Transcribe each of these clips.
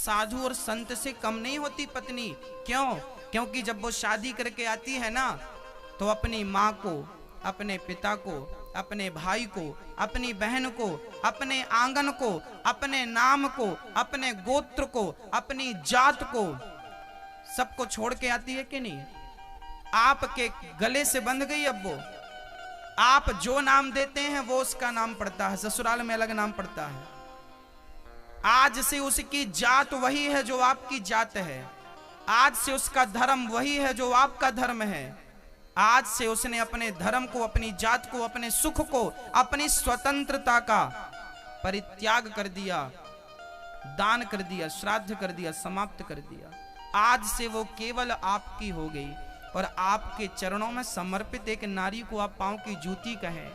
साधु और संत से कम नहीं होती पत्नी। क्यों? क्योंकि जब वो शादी करके आती है ना, तो अपनी माँ को, अपने पिता को, अपने भाई को, अपनी बहन को, अपने आंगन को, अपने नाम को, अपने गोत्र को, अपनी जात को, सबको छोड़ के आती है कि नहीं? आपके गले से बंध गई अब वो। आप जो नाम देते हैं वो उसका नाम पड़ता है, ससुराल में अलग नाम पड़ता है। आज से उसकी जात वही है जो आपकी जात है, आज से उसका धर्म वही है जो आपका धर्म है। आज से उसने अपने धर्म को, अपनी जात को, अपने सुख को, अपनी स्वतंत्रता का परित्याग कर दिया, दान कर दिया, श्राद्ध कर दिया, समाप्त कर दिया। आज से वो केवल आपकी हो गई। और आपके चरणों में समर्पित एक नारी को आप पांव की जूती कहें,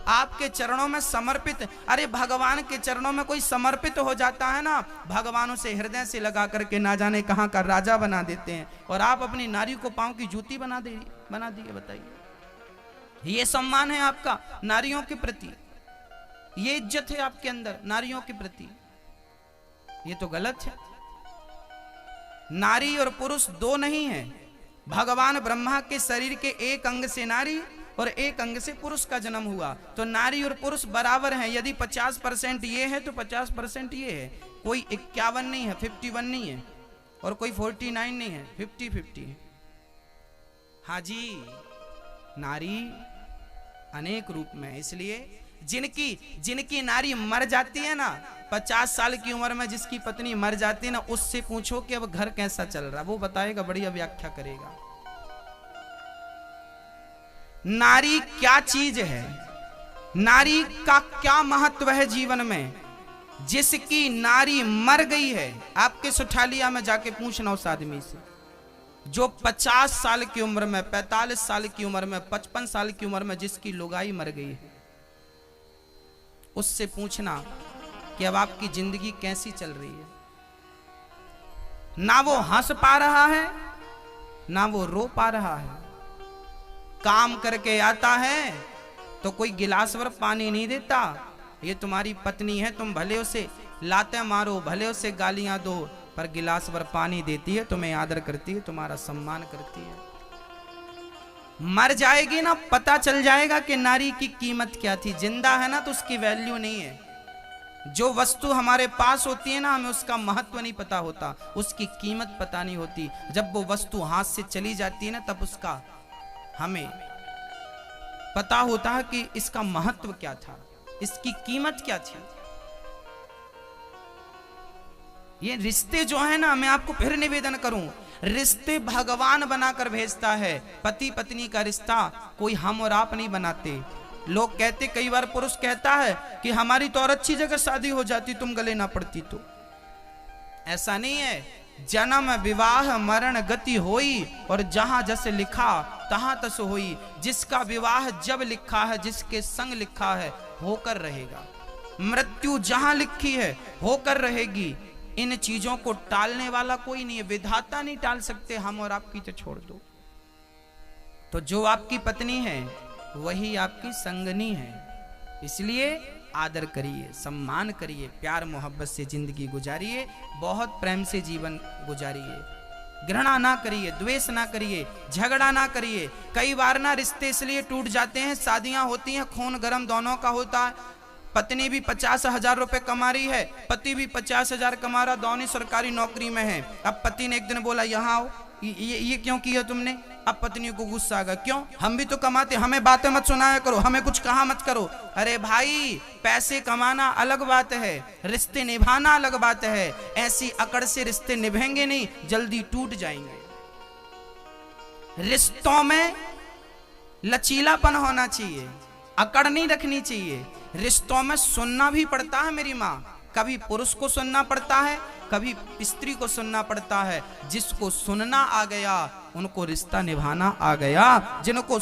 आपके चरणों में समर्पित। अरे भगवान के चरणों में कोई समर्पित हो जाता है ना, भगवान उसे हृदय से लगा करके ना जाने कहां का राजा बना देते हैं। और आप अपनी नारी को पांव की जूती बना दिए। बताइए, ये सम्मान है आपका नारियों के प्रति, ये इज्जत है आपके अंदर नारियों के प्रति। ये तो गलत है। नारी और पुरुष दो नहीं है। भगवान ब्रह्मा के शरीर के एक अंग से नारी और एक अंग से पुरुष का जन्म हुआ, तो नारी और पुरुष बराबर हैं। यदि 50% ये है तो 50% ये है। कोई 51 नहीं है, 51 नहीं है, और कोई 49 नहीं है, 50-50 है। हाँ जी, नारी अनेक रूप में है। इसलिए जिनकी नारी मर जाती है ना, 50 साल की उम्र में जिसकी पत्नी मर जाती है ना, उससे पूछो कि अब घर कैसा चल रहा, वो बताएगा, बढ़िया व्याख्या करेगा। नारी क्या चीज है, नारी का क्या महत्व है जीवन में। जिसकी नारी मर गई है, आपके सुठालिया में जाके पूछना उस आदमी से जो 50 साल की उम्र में, 45 साल की उम्र में, 55 साल की उम्र में जिसकी लुगाई मर गई है, उससे पूछना कि अब आपकी जिंदगी कैसी चल रही है। ना वो हंस पा रहा है, ना वो रो पा रहा है। काम करके आता है तो कोई गिलास भर पानी नहीं देता। ये तुम्हारी पत्नी है, तुम भले उसे लाते मारो, भले उसे गालियां दो, पर गिलास भर पानी देती है, तुम्हें आदर करती है, तुम्हारा सम्मान करती है। मर जाएगी ना, पता चल जाएगा कि नारी की कीमत क्या थी। जिंदा है ना तो उसकी वैल्यू नहीं है। जो वस्तु हमारे पास होती है ना, हमें उसका महत्व नहीं पता होता, उसकी कीमत पता नहीं होती। जब वो वस्तु हाथ से चली जाती है ना, तब उसका हमें पता होता है कि इसका महत्व क्या था, इसकी कीमत क्या थी। ये रिश्ते जो है ना, मैं आपको फिर निवेदन करूं, रिश्ते भगवान बनाकर भेजता है। पति पत्नी का रिश्ता कोई हम और आप नहीं बनाते। लोग कहते, कई बार पुरुष कहता है कि हमारी तो और अच्छी जगह शादी हो जाती, तुम गले ना पड़ती तो। ऐसा नहीं है। जन्म विवाह मरण गति होई, और जहां जैसे लिखा तहां तस होई। जिसका विवाह जब लिखा है, जिसके संग लिखा है, होकर रहेगा। मृत्यु जहां लिखी है, होकर रहेगी। इन चीजों को टालने वाला कोई नहीं है, विधाता नहीं टाल सकते। हम और आपकी तो छोड़ दो। तो जो आपकी पत्नी है वही आपकी संगनी है। इसलिए आदर करिए, सम्मान करिए, प्यार मोहब्बत से जिंदगी गुजारिए, बहुत प्रेम से जीवन गुजारिए। घृणा ना करिए, द्वेष ना करिए, झगड़ा ना करिए। कई बार ना रिश्ते इसलिए टूट जाते हैं, शादियां होती हैं, खून गर्म दोनों का होता है। पत्नी भी 50,000 रुपए कमा रही है, पति भी 50,000 कमा रहा, दोनों सरकारी नौकरी में है। अब पति ने एक दिन बोला, यहाँ आओ, ये क्यों किया तुमने? अब पत्नी को गुस्सा आ गया, क्यों? हम भी तो कमाते, हमें बातें मत सुनाया करो, हमें कुछ कहा मत करो। अरे भाई, पैसे कमाना अलग बात है, रिश्ते निभाना अलग बात है। ऐसी अकड़ से रिश्ते निभेंगे नहीं, जल्दी टूट जाएंगे। रिश्तों में लचीलापन होना चाहिए, अकड़ नहीं रखनी चाहिए। रिश्तों में सुनना भी पड़ता है मेरी माँ, कभी पुरुष को सुनना पड़ता है, कभी स्त्री को सुनना पड़ता है। जिसको सुनना आ गया उनको रिश्ता निभाना आ गया, जिनको